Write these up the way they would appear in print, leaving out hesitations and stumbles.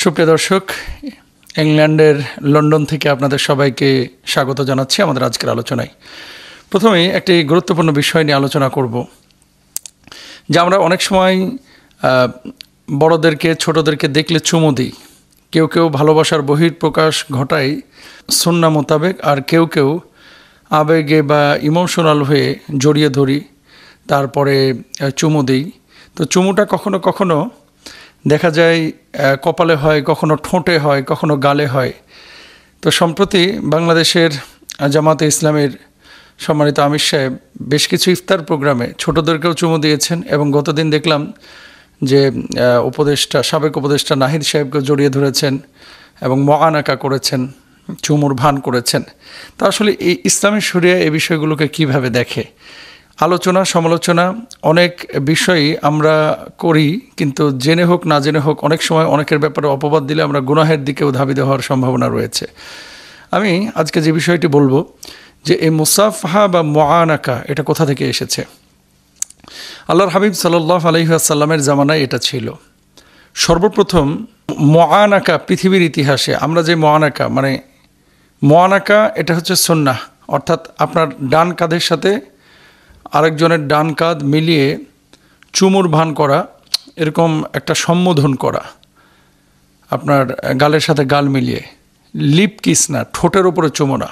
সুপ্রিয় দর্শক, ইংল্যান্ডের লন্ডন থেকে আপনাদের সবাইকে স্বাগত জানাচ্ছি আমাদের আজকের আলোচনায়। প্রথমেই একটি গুরুত্বপূর্ণ বিষয় নিয়ে আলোচনা করব, যে আমরা অনেক সময় বড়দেরকে ছোটদেরকে দেখলে চুমু দিই। কেউ কেউ ভালোবাসার বহিঃপ্রকাশ ঘটায় সুন্নাহ মোতাবেক, আর কেউ কেউ আবেগে বা ইমোশনাল হয়ে জড়িয়ে ধরি, তারপরে চুমু দিই। তো চুমুটা কখনো কখনো দেখা যায় কপালে হয়, কখনো ঠোঁটে হয়, কখনো গালে হয়। তো সম্প্রতি বাংলাদেশের জামাতে ইসলামের সম্মানিত আমির সাহেব বেশ কিছু ইফতার প্রোগ্রামে ছোটদেরকেও চুমু দিয়েছেন, এবং গতদিন দেখলাম যে সাবেক উপদেষ্টা নাহিদ সাহেবকেও জড়িয়ে ধরেছেন এবং মুআনাকা করেছেন, চুমুর ভান করেছেন। তা আসলে এই ইসলামী শরিয়া এই বিষয়গুলোকে কিভাবে দেখে? আলোচনা সমালোচনা অনেক বিষয়ই আমরা করি, কিন্তু জেনে হোক না জেনে হোক অনেক সময় অনেকের ব্যাপারে অপবাদ দিলে আমরা গুনাহের দিকেও ধাবিত হওয়ার সম্ভাবনা রয়েছে। আমি আজকে যে বিষয়টি বলবো, যে এই মুসাফহা বা মুআনাকা এটা কোথা থেকে এসেছে। আল্লাহর হাবিব সাল্লাল্লাহু আলাইহি ওয়াসাল্লামের জামানায় এটা ছিল। সর্বপ্রথম মুআনাকা পৃথিবীর ইতিহাসে আমরা যে মুআনাকা এটা হচ্ছে সুন্নাহ, অর্থাৎ আপনার ডান কাঁধের সাথে আরেকজনের ডান কাঁধ মিলিয়ে চুমুর ভান করা, এরকম একটা সম্বোধন করা, আপনার গালের সাথে গাল মিলিয়ে, লিপ কিস না, ঠোঁটের উপরে চুমু না।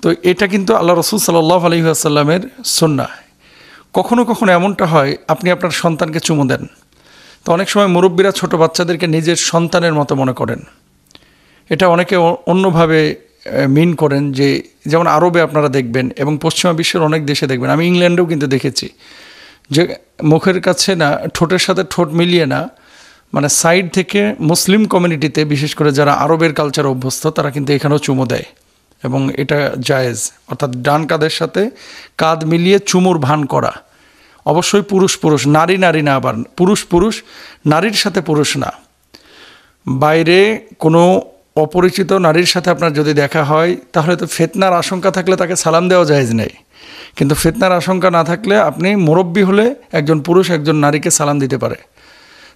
তো এটা কিন্তু আল্লাহ রাসূল সাল্লাল্লাহু আলাইহি ওয়াসাল্লামের সুন্নাহ। কখনো কখনো এমনটা হয়, আপনি আপনার সন্তানকে চুমু দেন, তো অনেক সময় মুরব্বীরা ছোট বাচ্চাদেরকে নিজের সন্তানের মতো মনে করেন। এটা অনেকে অন্যভাবে মিন করেন, যে যেমন আরবে আপনারা দেখবেন এবং পশ্চিমা বিশ্বের অনেক দেশে দেখবেন, আমি ইংল্যান্ডেও কিন্তু দেখেছি, যে মুখের কাছে না, ঠোঁটের সাথে ঠোঁট মিলিয়ে না, মানে সাইড থেকে মুসলিম কমিউনিটিতে, বিশেষ করে যারা আরবের কালচার অভ্যস্ত, তারা কিন্তু এখানেও চুমু দেয় এবং এটা জায়েজ। অর্থাৎ ডান কাঁধের সাথে কাঁধ মিলিয়ে চুমুর ভান করা, অবশ্যই পুরুষ নারী না, আবার পুরুষ নারীর সাথে পুরুষ না। বাইরে কোনো অপরিচিত নারীর সাথে আপনার যদি দেখা হয়, তাহলে তো ফিতনার আশঙ্কা থাকলে তাকে সালাম দেওয়া জায়েজ নেই, কিন্তু ফিতনার আশঙ্কা না থাকলে আপনি মুরব্বি হলে একজন পুরুষ একজন নারীকে সালাম দিতে পারে।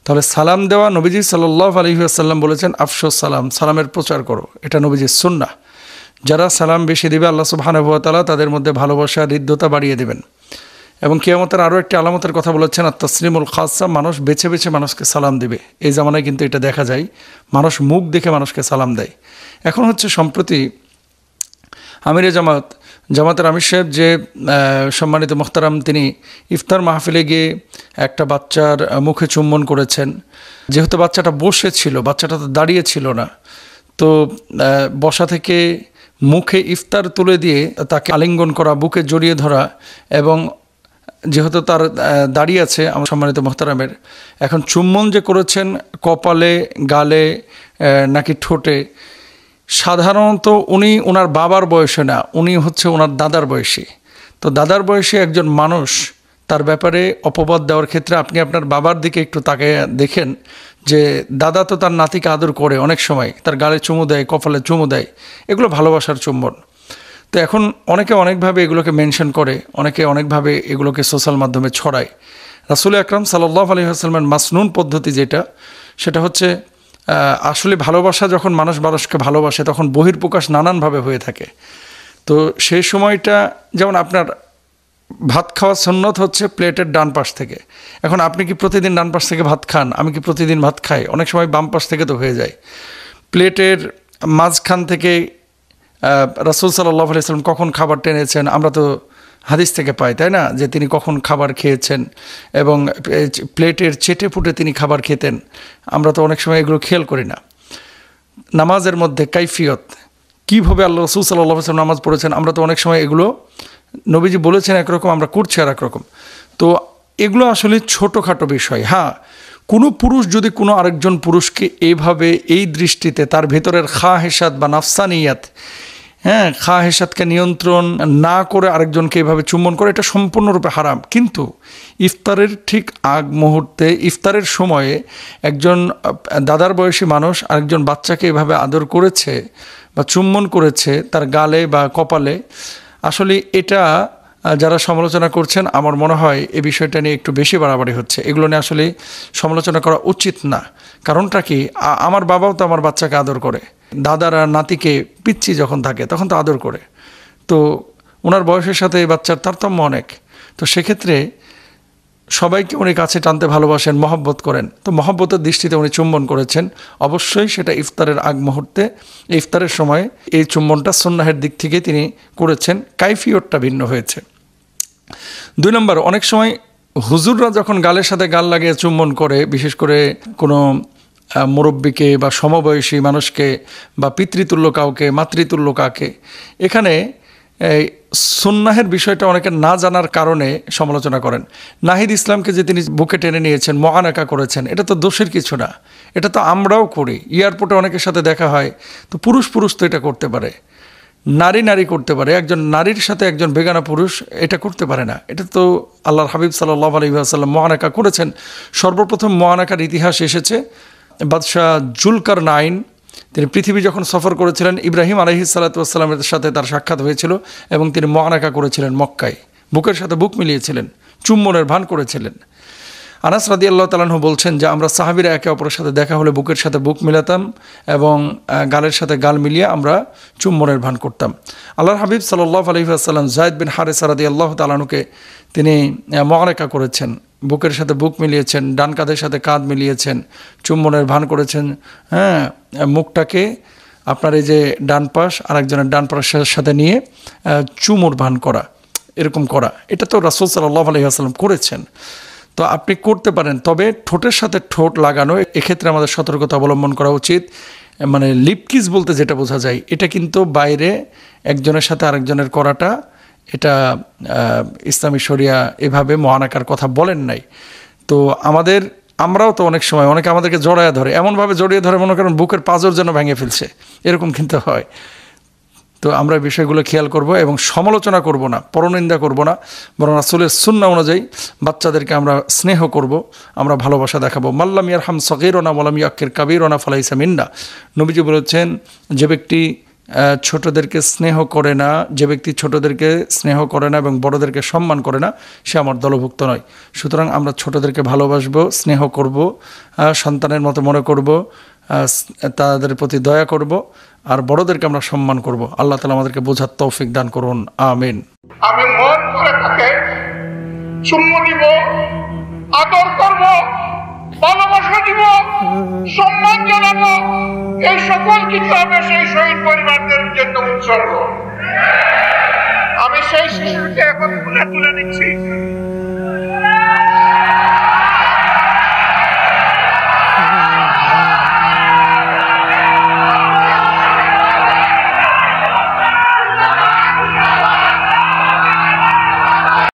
তাহলে সালাম দেওয়া, নবীজি সাল্লাল্লাহু আলাইহি ওয়াসাল্লাম বলেছেন আফশুস সালাম, সালামের প্রচার করো, এটা নবীজির সুন্নাহ। যারা সালাম বেশি দিবে আল্লাহ সুবহানাহু ওয়া তাআলা তাদের মধ্যে ভালোবাসা, হৃদ্যতা বাড়িয়ে দেবেন। এবং কিয়ামতের আরও একটি আলামতের কথা বলেছেন, আর তসলিমুল খাসা, মানুষ বেছে বেছে মানুষকে সালাম দিবে। এই জামানায় কিন্তু এটা দেখা যায়, মানুষ মুখ দেখে মানুষকে সালাম দেয়। এখন হচ্ছে সম্প্রতি আমিরে জামাতের আমির সাহেব, যে সম্মানিত মোহতারাম, তিনি ইফতার মাহফিলে গিয়ে একটা বাচ্চার মুখে চুম্বন করেছেন। যেহেতু বাচ্চাটা বসে ছিল, বাচ্চাটা তো দাঁড়িয়ে ছিল না, তো বসা থেকে মুখে ইফতার তুলে দিয়ে তাকে আলিঙ্গন করা, বুকে জড়িয়ে ধরা, এবং যেহেতু তার দাঁড়িয়ে আছে আমার সম্মানিত মোহতারামের, এখন চুম্বন যে করেছেন কপালে, গালে নাকি ঠোঁটে, সাধারণত উনি ওনার বাবার বয়সে না, উনি হচ্ছে ওনার দাদার বয়সী। তো দাদার বয়সী একজন মানুষ, তার ব্যাপারে অপবাদ দেওয়ার ক্ষেত্রে আপনি আপনার বাবার দিকে একটু তাকিয়ে দেখেন, যে দাদা তো তার নাতিকে আদর করে, অনেক সময় তার গালে চুমু দেয়, কপালে চুমু দেয়, এগুলো ভালোবাসার চুম্বন। তো এখন অনেকে অনেকভাবে এগুলোকে মেনশন করে, অনেকে অনেকভাবে এগুলোকে সোশ্যাল মাধ্যমে ছড়ায়। রাসূল আকরাম সাল্লাল্লাহু আলাইহি ওয়াসাল্লামের মাসনুন পদ্ধতি সেটা হচ্ছে, আসলে ভালোবাসা যখন মানুষকে ভালোবাসে তখন বহিঃপ্রকাশ নানানভাবে হয়ে থাকে। তো সেই সময়টা, যেমন আপনার ভাত খাওয়ার সুন্নত হচ্ছে প্লেটের ডান পাশ থেকে। এখন আপনি কি প্রতিদিন ডান পাশ থেকে ভাত খান? আমি কি প্রতিদিন ভাত খাই? অনেক সময় বাম পাশ থেকে তো হয়ে যায়। প্লেটের মাঝখান থেকে রাসূল সাল্লাল্লাহু আলাইহি ওয়াসাল্লাম কখন খাবার টেনেছেন আমরা তো হাদিস থেকে পাই, তাই না? যে তিনি কখন খাবার খেয়েছেন এবং প্লেটের চেটে ফুটে তিনি খাবার খেতেন, আমরা তো অনেক সময় এগুলো খেয়াল করি না। নামাজের মধ্যে কাইফিয়ত, কীভাবে আল্লাহ রাসূল সাল্লাল্লাহু আলাইহি ওয়াসাল্লাম নামাজ পড়েছেন, আমরা তো অনেক সময় এগুলো, নবীজি বলেছেন একরকম, আমরা করছি আর একরকম। তো এগুলো আসলে ছোটোখাটো বিষয়। হ্যাঁ, কোনো পুরুষ যদি কোনো আরেকজন পুরুষকে এইভাবে, এই দৃষ্টিতে, তার ভেতরের খাহেসাত বা নাফসানিয়াত, খাহেসাতকে নিয়ন্ত্রণ না করে আরেকজনকে এইভাবে চুম্বন করে, এটা সম্পূর্ণরূপে হারাম। কিন্তু ইফতারের ঠিক আগ মুহূর্তে, ইফতারের সময়ে একজন দাদার বয়সী মানুষ আরেকজন বাচ্চাকে এভাবে আদর করেছে বা চুম্বন করেছে তার গালে বা কপালে, আসলে এটা যারা সমালোচনা করছেন, আমার মনে হয় এই বিষয়টা নিয়ে একটু বেশি বাড়াবাড়ি হচ্ছে। এগুলো নিয়ে আসলে সমালোচনা করা উচিত না। কারণটা কি, আমার বাবাও তো আমার বাচ্চাকে আদর করে, দাদারা নাতিকে পিচ্ছি যখন থাকে তখন তো আদর করে। তো ওনার বয়সের সাথে এই বাচ্চার তারতম্য অনেক। তো সেক্ষেত্রে সবাইকে উনি কাছে টানতে ভালোবাসেন, মহব্বত করেন। তো মহব্বতের দৃষ্টিতে উনি চুম্বন করেছেন, অবশ্যই সেটা ইফতারের আগ মুহূর্তে, ইফতারের সময় এই চুম্বনটা সুন্নাহের দিক থেকে তিনি করেছেন, কাইফিয়তটা ভিন্ন হয়েছে। 2 নম্বর, অনেক সময় হুজুররা যখন গালের সাথে গাল লাগিয়ে চুম্বন করে, বিশেষ করে কোনো মুরব্বীকে বা সমবয়সী মানুষকে বা পিতৃতুল্য কাউকে, মাতৃতুল্য কাউকে, এখানে এই সুন্নাহের বিষয়টা অনেকে না জানার কারণে সমালোচনা করেন। নাহিদ ইসলামকে যে তিনি বুকে টেনে নিয়েছেন, মহানাকা করেছেন, এটা তো দোষের কিছু না, এটা তো আমরাও করি। এয়ারপোর্টে অনেকের সাথে দেখা হয়, তো পুরুষ তো এটা করতে পারে, নারী করতে পারে। একজন নারীর সাথে একজন বেগানা পুরুষ এটা করতে পারে না। এটা তো আল্লাহর হাবিব সাল্লাল্লাহু আলাইহি ওয়াসাল্লাম মহানাকা করেছেন। সর্বপ্রথম মহানাকার ইতিহাস এসেছে বাদশাহ জুলকারনাইন, তিনি পৃথিবী যখন সফর করেছিলেন, ইব্রাহিম আলাইহিস সালাতু ওয়াস সালামের সাথে তার সাক্ষাৎ হয়েছিল এবং তিনি মহানাকা করেছিলেন মক্কায়, বুকের সাথে বুক মিলিয়েছিলেন, চুম্বনের ভান করেছিলেন। আনাস রাদিয়াল্লাহু তাআলা আনহু বলছেন যে আমরা সাহাবীরা একে অপরের সাথে দেখা হলে বুকের সাথে বুক মিলাতাম এবং গালের সাথে গাল মিলিয়ে আমরা চুম্বনের ভান করতাম। আল্লাহর হাবিব সাল্লাল্লাহু আলাইহি ওয়াসাল্লাম যায়েদ বিন হারেসা রাদিয়াল্লাহু তাআলা আনহুকে তিনি মুআনাকা করেছেন, বুকের সাথে বুক মিলিয়েছেন, ডান কাঁধের সাথে কাঁধ মিলিয়েছেন, চুম্বনের ভান করেছেন। হ্যাঁ, মুখটাকে আপনার এই যে ডান পাশ আরেকজনের ডান পাশের সাথে নিয়ে চুমুর ভান করা, এরকম করা, এটা তো রাসূল সাল্লাল্লাহু আলাইহি ওয়াসাল্লাম করেছেন। তো আপনি করতে পারেন, তবে ঠোঁটের সাথে ঠোঁট লাগানো, এক্ষেত্রে আমাদের সতর্কতা অবলম্বন করা উচিত। মানে লিপকিস বলতে যেটা বোঝা যায়, এটা কিন্তু বাইরে একজনের সাথে আরেকজনের করাটা, এটা ইসলামী শরিয়া এভাবে মহানাকার কথা বলেন নাই। তো আমরাও তো অনেক সময় অনেকে আমাদেরকে জড়ায় ধরে, এমনভাবে জড়িয়ে ধরে মনে করেন বুকের পাঁজর যেন ভেঙে ফেলছে, এরকম কিন্তু হয়। তো আমরা বিষয়গুলো খেয়াল করব এবং সমালোচনা করব না, পরনিন্দা করব না, বরং রাসূলের সুন্নাহ অনুযায়ী বাচ্চাদেরকে আমরা স্নেহ করব, আমরা ভালোবাসা দেখাবো। মাল্লাম ইয়ারহাম সগীরনা ওয়ালাম ইয়াক্কির কাবীরনা ফালাইসা মিন্না। নবীজি বলেছেন, যে ব্যক্তি ছোটদেরকে স্নেহ করে না, যে ব্যক্তি ছোটদেরকে স্নেহ করে না এবং বড়দেরকে সম্মান করে না, সে আমার দলভুক্ত নয়। সুতরাং আমরা ছোটদেরকে ভালোবাসবো, স্নেহ করব, সন্তানের মতো মনে করব, তাদের প্রতি দয়া করব, আর বড়দেরকে আমরা সম্মান করব। আল্লাহ তাআলা আমাদেরকে বোঝার তৌফিক দান করুন, আমিন। আমি মন করে তাকে চুম্বন দিব, আদর করব, ভালোবাসা দিব, সম্মান জানাবো। এই সকল কিছু আমি সেই শহীদ পরিবারদের জন্য উৎসর্গ। আমি সেই শিশুকে এখন তুলে নিচ্ছি।